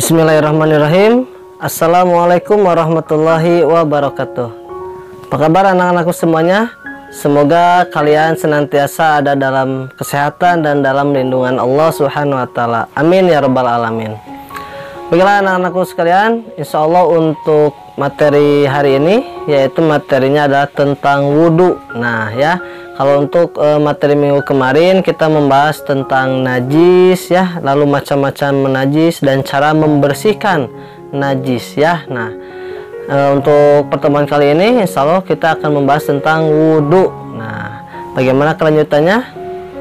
Bismillahirrahmanirrahim. Assalamualaikum warahmatullahi wabarakatuh. Apa kabar anak-anakku semuanya? Semoga kalian senantiasa ada dalam kesehatan dan dalam lindungan Allah Subhanahu wa Ta'ala. Amin ya Rabbal 'Alamin. Baiklah anak-anakku sekalian, insya Allah untuk materi hari ini, yaitu materinya adalah tentang wudhu. Nah ya, kalau untuk materi minggu kemarin kita membahas tentang najis ya, lalu macam-macam menajis dan cara membersihkan najis ya. Nah untuk pertemuan kali ini insya Allah kita akan membahas tentang wudhu. Nah bagaimana kelanjutannya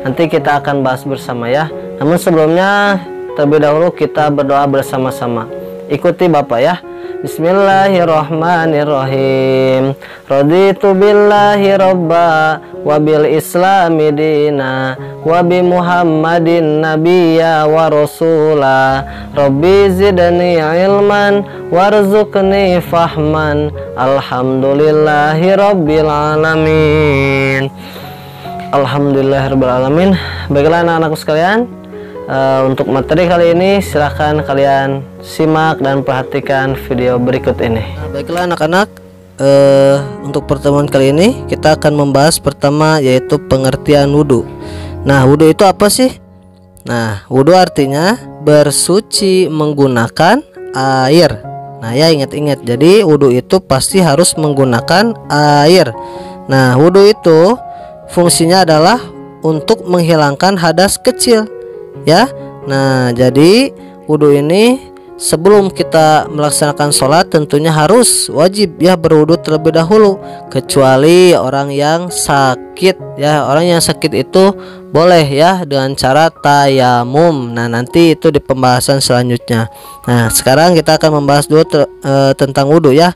nanti kita akan bahas bersama ya. Namun sebelumnya terlebih dahulu kita berdoa bersama-sama. Ikuti Bapak ya. Bismillahirrahmanirrahim. Raditu billahi robba wa bil islami dina wa bi muhammadin nabiyya wa rasula. Rabbi zidni ilman warzuqni fahman. Alhamdulillahi rabbil alamin. Alhamdulillahirabbil alamin. Baiklah anak-anakku sekalian, untuk materi kali ini silahkan kalian simak dan perhatikan video berikut ini. Baiklah anak-anak, untuk pertemuan kali ini kita akan membahas pertama yaitu pengertian wudhu. Nah wudhu itu apa sih? Nah wudhu artinya bersuci menggunakan air. Nah ya ingat-ingat, jadi wudhu itu pasti harus menggunakan air. Nah wudhu itu fungsinya adalah untuk menghilangkan hadas kecil ya. Nah jadi wudhu ini sebelum kita melaksanakan sholat tentunya harus wajib ya berwudhu terlebih dahulu, kecuali orang yang sakit ya. Orang yang sakit itu boleh ya dengan cara tayamum. Nah nanti itu di pembahasan selanjutnya. Nah sekarang kita akan membahas dulu tentang wudhu ya.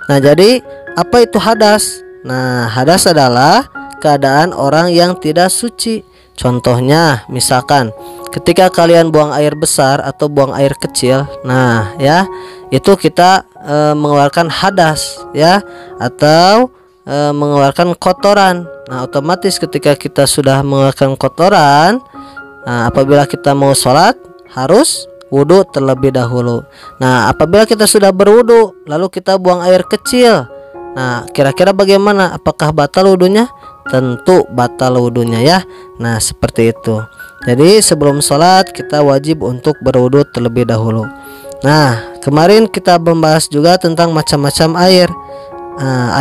Nah jadi apa itu hadas? Nah hadas adalah keadaan orang yang tidak suci. Contohnya misalkan ketika kalian buang air besar atau buang air kecil, nah ya itu kita mengeluarkan hadas ya, atau mengeluarkan kotoran. Nah otomatis ketika kita sudah mengeluarkan kotoran, nah apabila kita mau sholat harus wudhu terlebih dahulu. Nah apabila kita sudah berwudhu lalu kita buang air kecil, nah kira-kira bagaimana? Apakah batal wudhunya? Tentu batal wudhunya ya. Nah seperti itu. Jadi sebelum sholat kita wajib untuk berwudhu terlebih dahulu. Nah kemarin kita membahas juga tentang macam-macam air.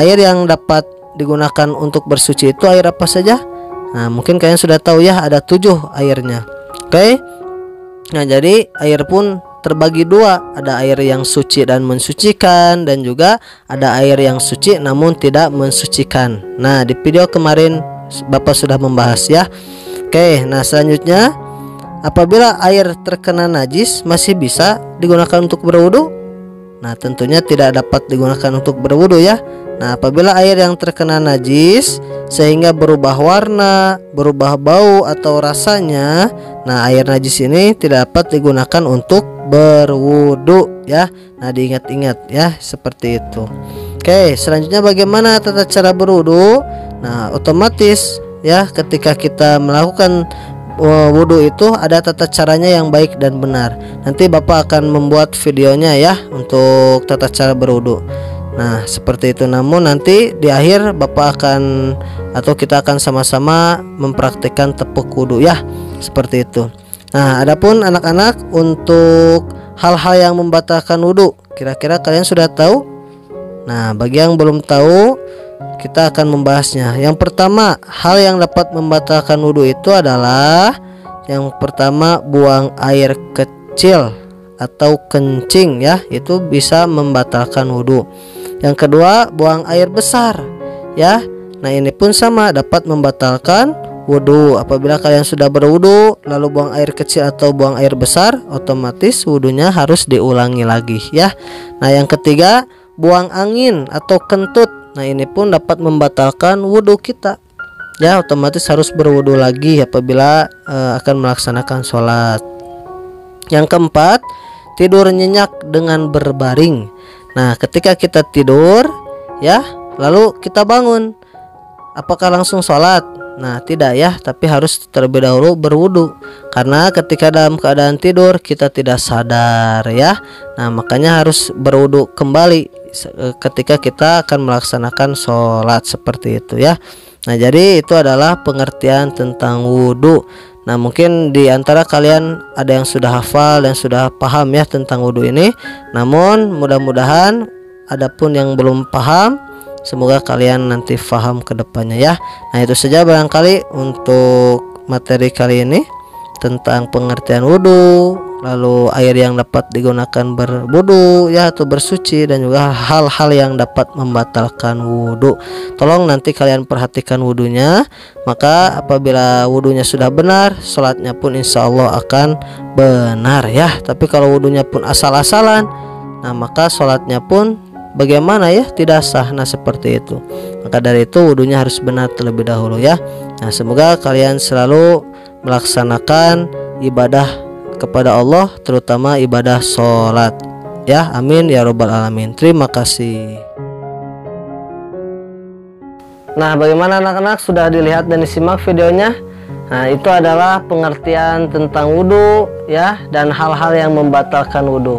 Air yang dapat digunakan untuk bersuci itu air apa saja? Nah mungkin kalian sudah tahu ya, ada 7 airnya. Oke. Nah jadi air pun terbagi 2, ada air yang suci dan mensucikan, dan juga ada air yang suci namun tidak mensucikan. Nah di video kemarin Bapak sudah membahas ya. Oke, nah selanjutnya apabila air terkena najis masih bisa digunakan untuk berwudu? Nah tentunya tidak dapat digunakan untuk berwudu ya. Nah apabila air yang terkena najis sehingga berubah warna, berubah bau atau rasanya, nah air najis ini tidak dapat digunakan untuk berwudu ya. Nah diingat-ingat ya, seperti itu. Oke, selanjutnya bagaimana tata cara berwudu? Nah otomatis ya ketika kita melakukan wudhu itu ada tata caranya yang baik dan benar. Nanti Bapak akan membuat videonya ya untuk tata cara berwudhu. Nah seperti itu. Namun nanti di akhir Bapak akan atau kita akan sama-sama mempraktikkan tepuk wudhu ya, seperti itu. Nah adapun anak-anak untuk hal-hal yang membatalkan wudhu, kira-kira kalian sudah tahu? Nah bagi yang belum tahu kita akan membahasnya. Yang pertama, hal yang dapat membatalkan wudhu itu adalah yang pertama buang air kecil atau kencing ya, itu bisa membatalkan wudhu. Yang kedua buang air besar ya. Nah ini pun sama, dapat membatalkan wudhu. Apabila kalian sudah berwudhu lalu buang air kecil atau buang air besar, otomatis wudhunya harus diulangi lagi ya. Nah yang ketiga buang angin atau kentut. Nah ini pun dapat membatalkan wudhu kita ya, otomatis harus berwudhu lagi apabila akan melaksanakan sholat. Yang keempat, tidur nyenyak dengan berbaring. Nah ketika kita tidur ya lalu kita bangun, apakah langsung sholat? Nah, tidak ya, tapi harus terlebih dahulu berwudu. Karena ketika dalam keadaan tidur kita tidak sadar ya. Nah, makanya harus berwudu kembali ketika kita akan melaksanakan sholat seperti itu ya. Nah, jadi itu adalah pengertian tentang wudu. Nah, mungkin di antara kalian ada yang sudah hafal dan sudah paham ya tentang wudu ini. Namun mudah-mudahan adapun yang belum paham, semoga kalian nanti paham ke depannya ya. Nah, itu saja barangkali untuk materi kali ini tentang pengertian wudu, lalu air yang dapat digunakan berwudu ya atau bersuci, dan juga hal-hal yang dapat membatalkan wudu. Tolong nanti kalian perhatikan wudunya, maka apabila wudunya sudah benar, sholatnya pun insya Allah akan benar ya. Tapi kalau wudunya pun asal-asalan, nah maka sholatnya pun bagaimana ya, tidak sah. Nah, seperti itu. Maka dari itu wudunya harus benar terlebih dahulu ya. Nah, semoga kalian selalu melaksanakan ibadah kepada Allah, terutama ibadah sholat ya. Amin ya robbal alamin. Terima kasih. Nah, bagaimana anak-anak, sudah dilihat dan disimak videonya? Nah, itu adalah pengertian tentang wudu ya, dan hal-hal yang membatalkan wudu.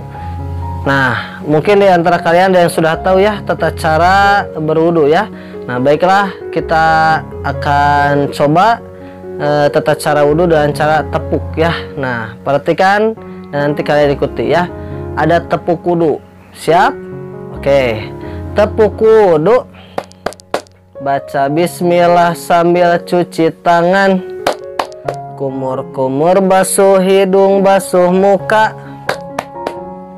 Nah, mungkin di antara kalian ada yang sudah tahu ya tata cara berwudu ya. Nah, baiklah, kita akan coba tata cara wudu dengan cara tepuk ya. Nah, perhatikan dan nanti kalian ikuti ya. Ada tepuk wudu. Siap? Oke. Tepuk wudu. Baca bismillah sambil cuci tangan. Kumur-kumur basuh hidung, basuh muka.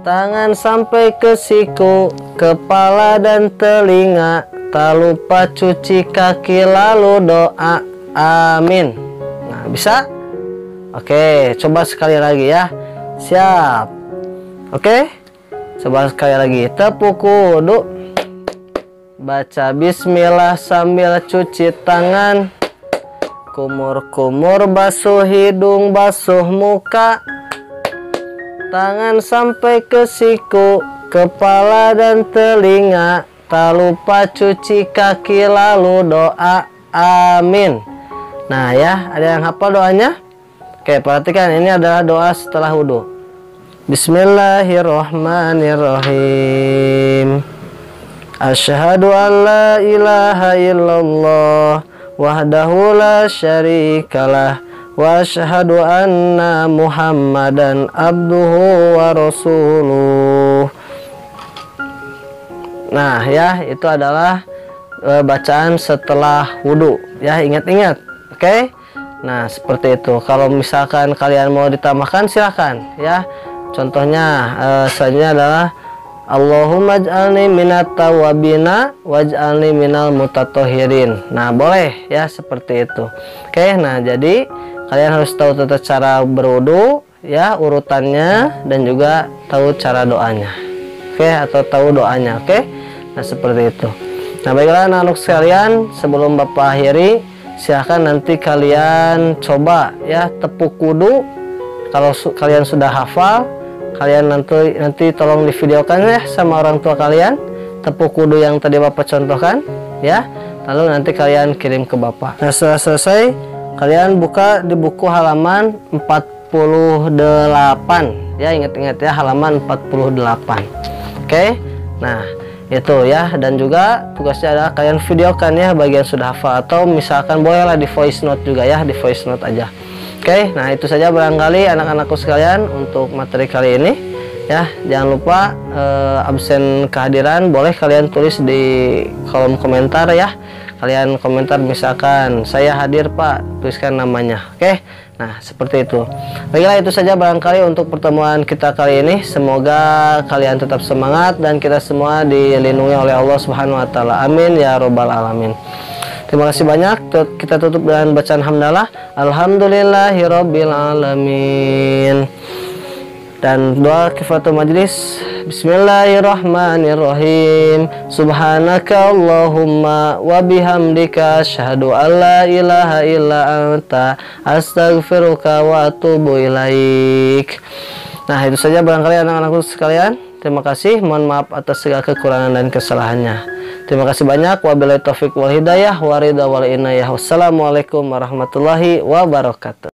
Tangan sampai ke siku, kepala dan telinga. Tak lupa cuci kaki lalu doa. Amin. Nah, bisa? Oke, coba sekali lagi ya. Siap. Oke, coba sekali lagi. Tepuk wudu. Baca bismillah sambil cuci tangan. Kumur-kumur basuh hidung, basuh muka. Tangan sampai ke siku, kepala dan telinga. Tak lupa cuci kaki lalu doa. Amin. Nah ya, ada yang hafal doanya? Oke, perhatikan, ini adalah doa setelah wudu. Bismillahirrahmanirrahim. Asyhadu an la ilaha illallah wahdahu la syarikalah wa asyhadu anna Muhammadan abduhu wa rasuluh. Nah ya, itu adalah bacaan setelah wudu ya, ingat-ingat. Oke. Nah, seperti itu. Kalau misalkan kalian mau ditambahkan silahkan ya. Contohnya selanjutnya adalah Allahumma ij'alni minat tawwabina waj'alni minal mutatahhirin. Nah, boleh ya seperti itu. Oke, nah jadi kalian harus tahu tata cara berwudu ya, urutannya, dan juga tahu cara doanya. Oke, atau tahu doanya. Oke. Nah, seperti itu. Nah, baiklah anak-anak sekalian, sebelum Bapak akhiri, silahkan nanti kalian coba ya tepuk wudu. Kalau kalian sudah hafal, kalian nanti tolong divideokan ya sama orang tua kalian tepuk wudu yang tadi Bapak contohkan ya. Lalu nanti kalian kirim ke Bapak. Nah, setelah selesai, kalian buka di buku halaman 48 ya, ingat-ingat ya, halaman 48. Oke. Nah, itu ya, dan juga tugasnya adalah kalian videokan ya bagian sudah hafal, atau misalkan bolehlah di voice note juga ya, di voice note aja. Oke, nah itu saja barangkali anak-anakku sekalian untuk materi kali ini ya. Jangan lupa absen kehadiran boleh kalian tulis di kolom komentar ya. Kalian komentar misalkan saya hadir Pak, tuliskan namanya. Oke. Nah, seperti itu. Baiklah, itu saja barangkali untuk pertemuan kita kali ini. Semoga kalian tetap semangat dan kita semua dilindungi oleh Allah Subhanahu wa taala. Amin ya robbal alamin. Terima kasih banyak. Kita tutup dengan bacaan hamdalah. Alhamdulillahirabbil alamin. Dan doa kifaratul majlis. Bismillahirrahmanirrahim. Subhanaka Allahumma wa bihamdika asyhadu an la ilaha illa anta astaghfiruka wa atubu ilaik. Nah, itu saja barangkali anak-anakku sekalian. Terima kasih. Mohon maaf atas segala kekurangan dan kesalahannya. Terima kasih banyak. Wabillahi taufik wal hidayah, waridha wal inayah. Wassalamualaikum warahmatullahi wabarakatuh.